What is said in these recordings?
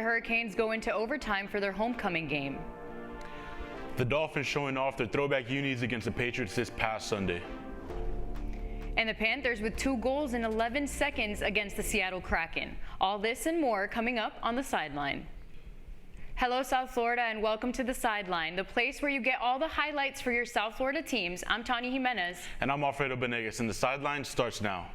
Hurricanes go into overtime for their homecoming game. The Dolphins showing off their throwback unis against the Patriots this past Sunday. And the Panthers with 2 goals in 11 seconds against the Seattle Kraken. All this and more coming up on The Sideline. Hello, South Florida, and welcome to The Sideline, the place where you get all the highlights for your South Florida teams. I'm Tanya Jimenez. And I'm Alfredo Benegas, and The Sideline starts now.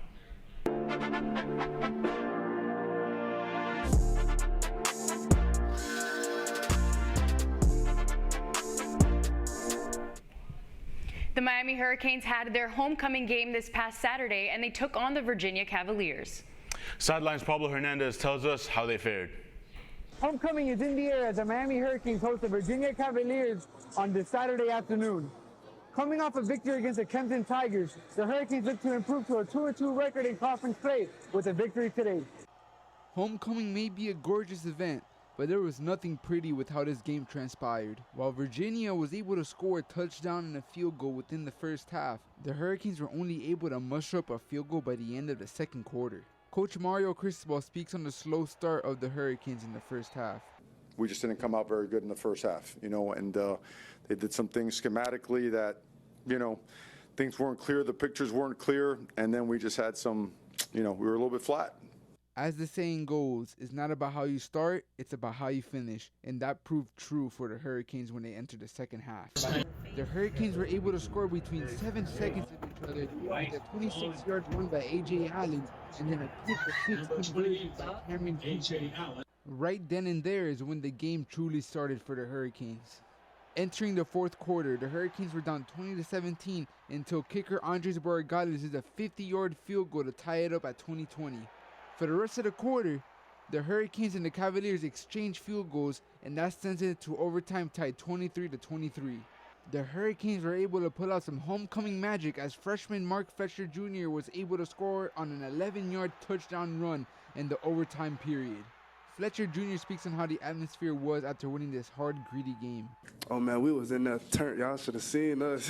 The Miami Hurricanes had their homecoming game this past Saturday, and they took on the Virginia Cavaliers. Sideline's Pablo Hernandez tells us how they fared. Homecoming is in the air as the Miami Hurricanes host the Virginia Cavaliers on this Saturday afternoon. Coming off a victory against the Caplin Tigers, the Hurricanes look to improve to a 2-2 record in conference play with a victory today. Homecoming may be a gorgeous event, but there was nothing pretty with how this game transpired. While Virginia was able to score a touchdown and a field goal within the first half, the Hurricanes were only able to muster up a field goal by the end of the second quarter. Coach Mario Cristobal speaks on the slow start of the Hurricanes in the first half. We just didn't come out very good in the first half, and they did some things schematically that, things weren't clear, the pictures weren't clear, and then we just had some, we were a little bit flat. As the saying goes, it's not about how you start, it's about how you finish, and that proved true for the Hurricanes when they entered the second half. The Hurricanes were able to score between 7 seconds of each other with a 26-yard run by A.J. Allen and then a kick-to-6 conversion by Cameron Keaton. Right then and there is when the game truly started for the Hurricanes. Entering the fourth quarter, the Hurricanes were down 20-17 until kicker Andres Borregales did a 50-yard field goal to tie it up at 20-20. For the rest of the quarter, the Hurricanes and the Cavaliers exchanged field goals, and that sent it to overtime tied 23-23. The Hurricanes were able to pull out some homecoming magic as freshman Mark Fletcher Jr. was able to score on an 11-yard touchdown run in the overtime period. Fletcher Jr. speaks on how the atmosphere was after winning this hard, greedy game. Oh man, we was in that turn. Y'all should have seen us.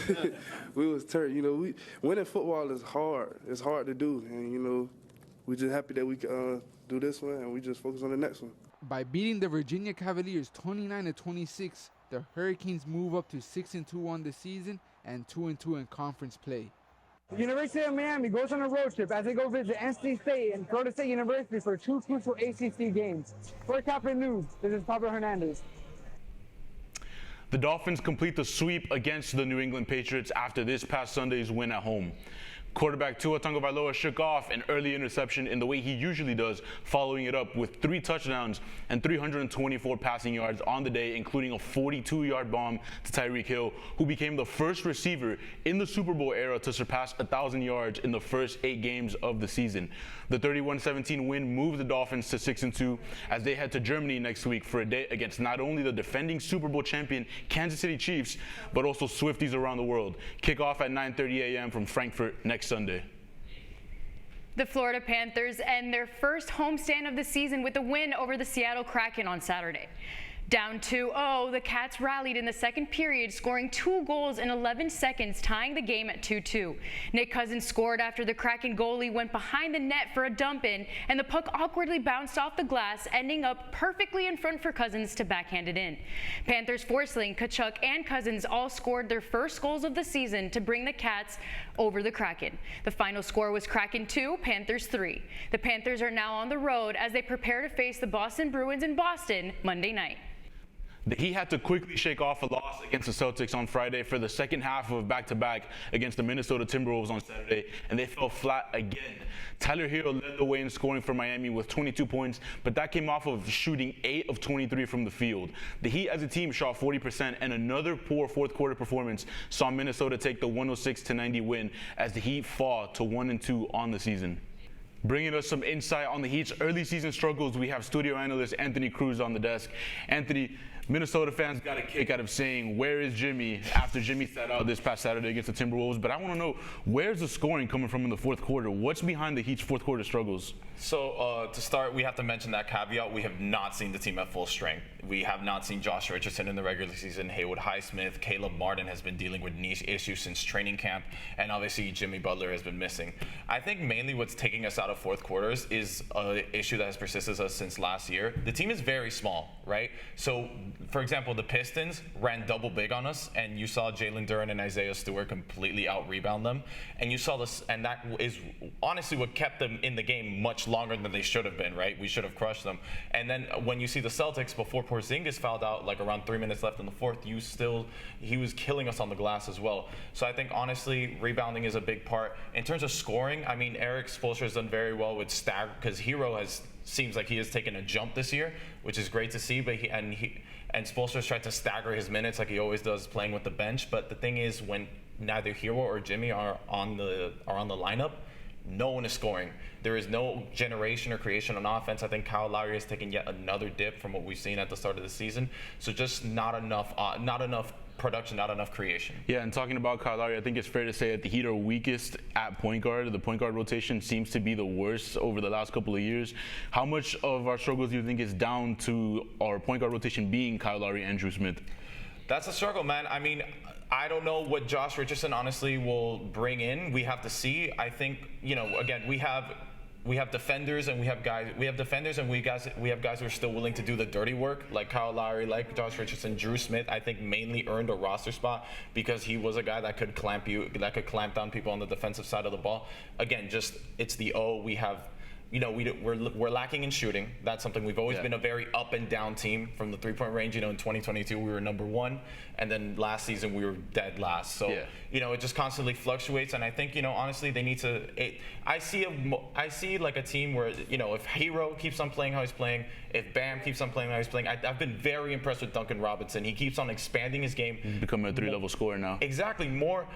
We was turned. Winning football is hard. It's hard to do, and we're just happy that we can do this one, and we just focus on the next one. By beating the Virginia Cavaliers 29-26, the Hurricanes move up to 6-2 on the season and 2-2 in conference play. The University of Miami goes on a road trip as they go visit NC State and Florida State University for 2 crucial ACC games. For Caplin News, this is Pablo Hernandez. The Dolphins complete the sweep against the New England Patriots after this past Sunday's win at home. Quarterback Tua Tagovailoa shook off an early interception in the way he usually does, following it up with 3 touchdowns and 324 passing yards on the day, including a 42-yard bomb to Tyreek Hill, who became the first receiver in the Super Bowl era to surpass 1,000 yards in the first 8 games of the season. The 31-17 win moved the Dolphins to 6-2 as they head to Germany next week for a day against not only the defending Super Bowl champion Kansas City Chiefs, but also Swifties around the world. Kickoff at 9:30 a.m. from Frankfurt next Sunday. The Florida Panthers end their first homestand of the season with a win over the Seattle Kraken on Saturday. Down 2-0, the Cats rallied in the second period, scoring 2 goals in 11 seconds, tying the game at 2-2. Nick Cousins scored after the Kraken goalie went behind the net for a dump-in, and the puck awkwardly bounced off the glass, ending up perfectly in front for Cousins to backhand it in. Panthers Forsling, Tkachuk, and Cousins all scored their first goals of the season to bring the Cats over the Kraken. The final score was Kraken 2, Panthers 3. The Panthers are now on the road as they prepare to face the Boston Bruins in Boston Monday night. He had to quickly shake off a loss against the Celtics on Friday for the second half of a back-to-back against the Minnesota Timberwolves on Saturday, and they fell flat again. Tyler Hero led the way in scoring for Miami with 22 points, but that came off of shooting 8 of 23 from the field. The Heat as a team shot 40%, and another poor fourth-quarter performance saw Minnesota take the 106-90 win as the Heat fall to 1-2 on the season. Bringing us some insight on the Heat's early season struggles, we have studio analyst Anthony Cruz on the desk. Anthony, Minnesota fans got a kick out of saying, "Where is Jimmy?" after Jimmy sat out this past Saturday against the Timberwolves. But I want to know, where's the scoring coming from in the fourth quarter? What's behind the Heat's fourth quarter struggles? So to start, we have to mention that caveat. We have not seen the team at full strength. We have not seen Josh Richardson in the regular season. Haywood Highsmith, Caleb Martin has been dealing with knee issues since training camp, and obviously Jimmy Butler has been missing. I think mainly what's taking us out of fourth quarters is an issue that has persisted us since last year. The team is very small, right? So, for example, the Pistons ran double big on us, and you saw Jalen Duren and Isaiah Stewart completely out-rebound them, and you saw this, and that is honestly what kept them in the game much longer than they should have been, right? We should have crushed them. And then when you see the Celtics, before Porzingis fouled out, like around 3 minutes left in the fourth, he was killing us on the glass as well. So I think honestly, rebounding is a big part. In terms of scoring, I mean, Eric Spoelstra has done very well with because Hero seems like he has taken a jump this year, which is great to see. But and Spoelstra's tried to stagger his minutes like he always does, playing with the bench. But the thing is, when neither Hero or Jimmy are on the lineup, no one is scoring. There is no generation or creation on offense. I think Kyle Lowry has taken yet another dip from what we've seen at the start of the season. So just not enough production, not enough creation. Yeah, and talking about Kyle Lowry, I think it's fair to say that the Heat are weakest at point guard. The point guard rotation seems to be the worst over the last couple of years. How much of our struggles do you think is down to our point guard rotation being Kyle Lowry and Drew Smith? That's a struggle, man. I mean, I don't know what Josh Richardson honestly will bring in. We have to see. I think, again, we have defenders and we have guys who are still willing to do the dirty work, like Kyle Lowry, like Josh Richardson. Drew Smith, I think, mainly earned a roster spot because he was a guy that could clamp down people on the defensive side of the ball. Again, we're lacking in shooting. That's something we've always been a very up and down team from the 3-point range. In 2022 we were number 1, and then last season we were dead last. So it just constantly fluctuates. And I think honestly they need to. I see like a team where if Hero keeps on playing how he's playing, if Bam keeps on playing how he's playing, I've been very impressed with Duncan Robinson. He keeps on expanding his game. He's becoming a 3-level scorer now. Exactly. More.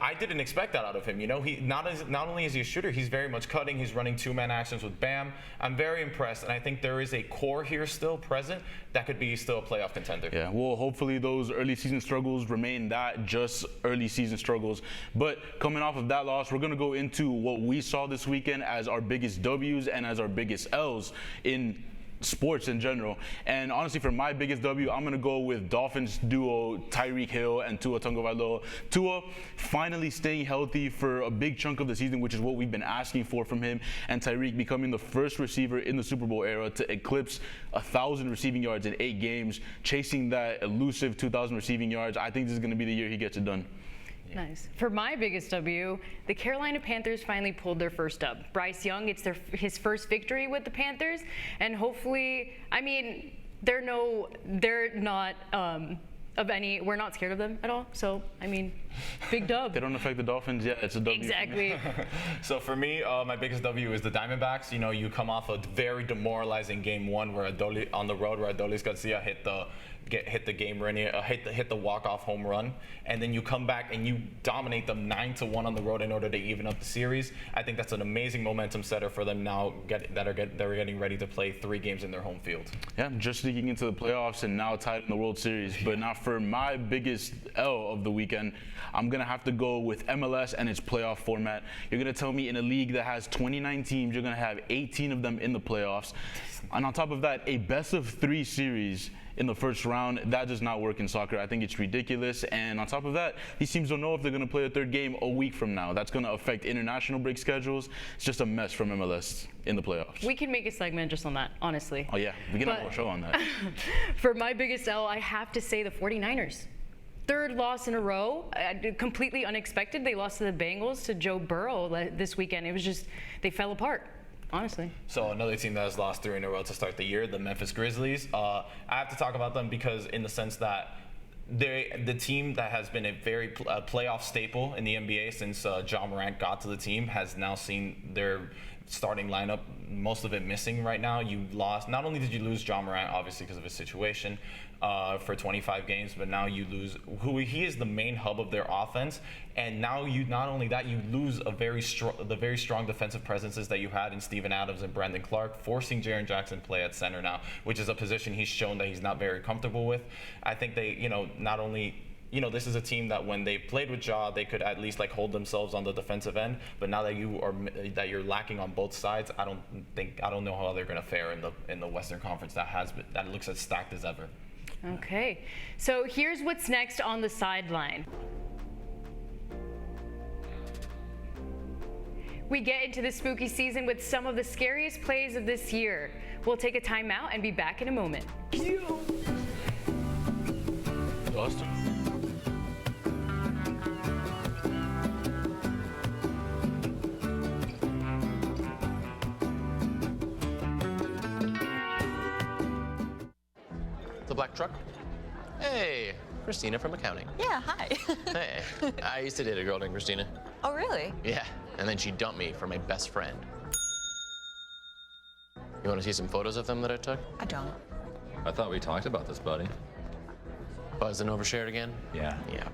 I didn't expect that out of him. He not only is he a shooter, he's very much cutting. He's running 2-man action with Bam. I'm very impressed, and I think there is a core here still present that could be still a playoff contender. Yeah, well, hopefully those early season struggles remain just early season struggles. But coming off of that loss, we're going to go into what we saw this weekend as our biggest W's and as our biggest L's in sports in general. And honestly, for my biggest W, I'm going to go with Dolphins duo Tyreek Hill and Tua Tagovailoa. Tua finally staying healthy for a big chunk of the season, which is what we've been asking for from him, and Tyreek becoming the first receiver in the Super Bowl era to eclipse 1,000 receiving yards in 8 games, chasing that elusive 2,000 receiving yards. I think this is going to be the year he gets it done. Nice. For my biggest W, the Carolina Panthers finally pulled their first dub. Bryce Young, it's his first victory with the Panthers, and hopefully, I mean, they're not we're not scared of them at all. So, I mean, big dub. They don't affect the Dolphins. Yeah, it's a W. Exactly. So for me, my biggest W is the Diamondbacks. You come off a very demoralizing game 1 where on the road where Adolis Garcia hit the game-winning, hit the walk-off home run, and then you come back and you dominate them 9-1 on the road in order to even up the series. I think that's an amazing momentum setter for them now they're getting ready to play 3 games in their home field. Yeah, just sneaking into the playoffs and now tied in the World Series. But now for my biggest L of the weekend, I'm going to have to go with MLS and its playoff format. You're going to tell me in a league that has 29 teams, you're going to have 18 of them in the playoffs. And on top of that, a best-of-3 series in the first round. That does not work in soccer. I think it's ridiculous. And on top of that, these teams don't know if they're going to play a 3rd game a week from now. That's going to affect international break schedules. It's just a mess from MLS in the playoffs. We can make a segment just on that, honestly. Oh, yeah. We can have a show on that. For my biggest L, I have to say the 49ers. 3rd loss in a row, completely unexpected. They lost to the Bengals, to Joe Burrow this weekend. It was just, they fell apart. Honestly. So another team that has lost 3 in a row to start the year, the Memphis Grizzlies. I have to talk about them because in the sense that the team that has been a very playoff staple in the NBA since Ja Morant got to the team has now seen their starting lineup, most of it missing right now. You lost. Not only did you lose Ja Morant, obviously because of his situation, for 25 games, but now you lose who he is the main hub of their offense, and now you not only that, you lose the very strong defensive presences that you had in Steven Adams and Brandon Clark, forcing Jaren Jackson to play at center now, which is a position he's shown that he's not very comfortable with. I think they, not only, this is a team that when they played with Ja, they could at least hold themselves on the defensive end. But now that you're lacking on both sides, I don't know how they're going to fare in the Western Conference that looks as stacked as ever. Okay, so here's what's next on the sideline. We get into the spooky season with some of the scariest plays of this year. We'll take a timeout and be back in a moment. Austin. The black truck? Hey, Christina from accounting. Yeah, hi. Hey, I used to date a girl named Christina. Oh, really? Yeah, and then she dumped me for my best friend. You want to see some photos of them that I took? I don't. I thought we talked about this, buddy. Buzzed and overshared again? Yeah. Yeah.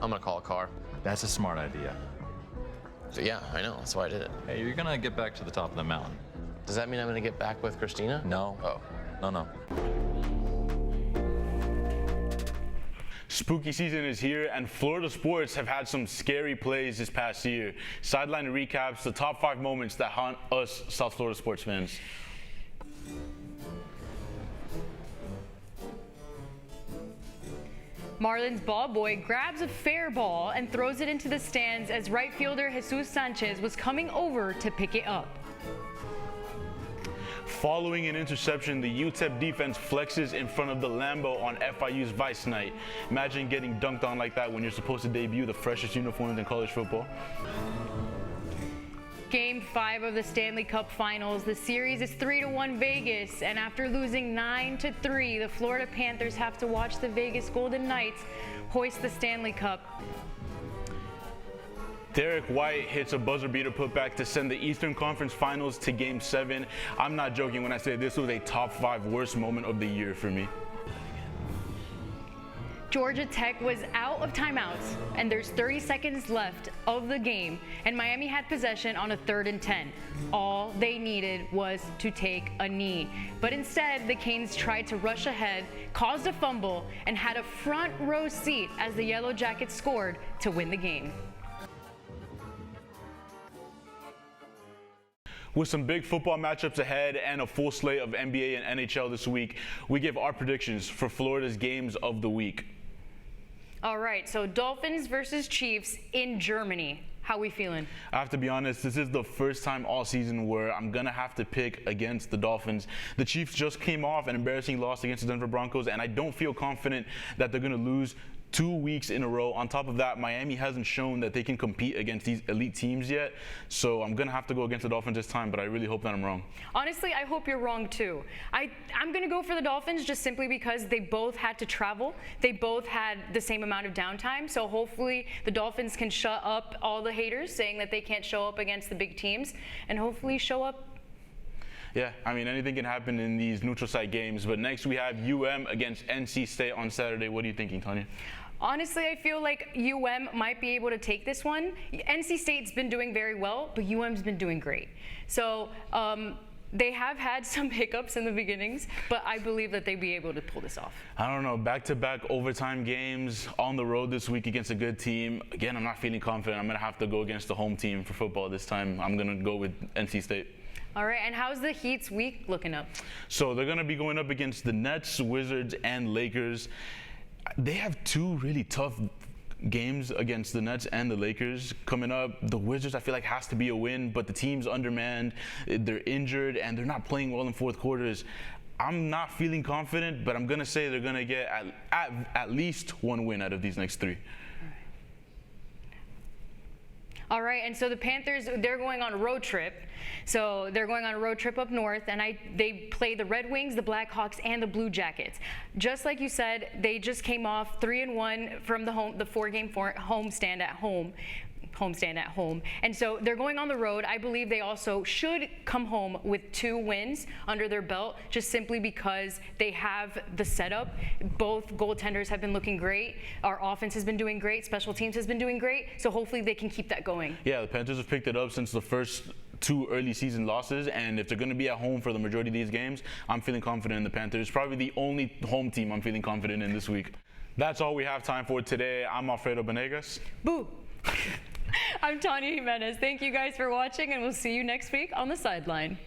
I'm gonna call a car. That's a smart idea. So, yeah, I know. That's why I did it. Hey, you're gonna get back to the top of the mountain. Does that mean I'm gonna get back with Christina? No. Oh. No. Spooky season is here, and Florida sports have had some scary plays this past year. Sideline recaps the top 5 moments that haunt us South Florida sports fans. Marlins ball boy grabs a fair ball and throws it into the stands as right fielder Jesus Sanchez was coming over to pick it up. Following an interception, the UTEP defense flexes in front of the Lambeau on FIU's Vice Night. Imagine getting dunked on like that when you're supposed to debut the freshest uniforms in college football. Game 5 of the Stanley Cup Finals. The series is 3-1 Vegas, and after losing 9-3, the Florida Panthers have to watch the Vegas Golden Knights hoist the Stanley Cup. Derek White hits a buzzer beater putback to send the Eastern Conference Finals to Game 7. I'm not joking when I say this was a top 5 worst moment of the year for me. Georgia Tech was out of timeouts, and there's 30 seconds left of the game, and Miami had possession on a 3rd and 10. All they needed was to take a knee. But instead, the Canes tried to rush ahead, caused a fumble, and had a front row seat as the Yellow Jackets scored to win the game. With some big football matchups ahead and a full slate of NBA and NHL this week, we give our predictions for Florida's games of the week. All right, so Dolphins versus Chiefs in Germany. How we feeling? I have to be honest, this is the first time all season where I'm going to have to pick against the Dolphins. The Chiefs just came off an embarrassing loss against the Denver Broncos, and I don't feel confident that they're going to lose 2 weeks in a row. On top of that, Miami hasn't shown that they can compete against these elite teams yet. So I'm going to have to go against the Dolphins this time, but I really hope that I'm wrong. Honestly, I hope you're wrong too. I'm going to go for the Dolphins just simply because they both had to travel. They both had the same amount of downtime. So hopefully the Dolphins can shut up all the haters saying that they can't show up against the big teams, and hopefully show up. Yeah, I mean, anything can happen in these neutral site games. But next we have UM against NC State on Saturday. What are you thinking, Tanya? Honestly, I feel like UM might be able to take this one. NC State's been doing very well, but UM's been doing great. So they have had some hiccups in the beginnings, but I believe that they'll be able to pull this off. I don't know, back-to-back overtime games on the road this week against a good team. Again, I'm not feeling confident. I'm going to have to go against the home team for football this time. I'm going to go with NC State. All right, and how's the Heat's week looking up? So they're going to be going up against the Nets, Wizards, and Lakers. They have 2 really tough games against the Nets and the Lakers coming up. The Wizards, I feel like, has to be a win, but the team's undermanned. They're injured, and they're not playing well in fourth quarters. I'm not feeling confident, but I'm going to say they're going to get at least 1 win out of these next 3. All right, and so the Panthers, they're going on a road trip. So they're going on a road trip up north, and they play the Red Wings, the Blackhawks, and the Blue Jackets. Just like you said, they just came off 3-1 from the 4-game homestand at home. homestand at home. And so they're going on the road. I believe they also should come home with 2 wins under their belt, just simply because they have the setup. Both goaltenders have been looking great. Our offense has been doing great. Special teams has been doing great. So hopefully they can keep that going. Yeah, the Panthers have picked it up since the first 2 early season losses, and if they're going to be at home for the majority of these games, I'm feeling confident in the Panthers. Probably the only home team I'm feeling confident in this week. That's all we have time for today. I'm Alfredo Benegas. Boo! I'm Tanya Jimenez. Thank you guys for watching, and we'll see you next week on the Sideline.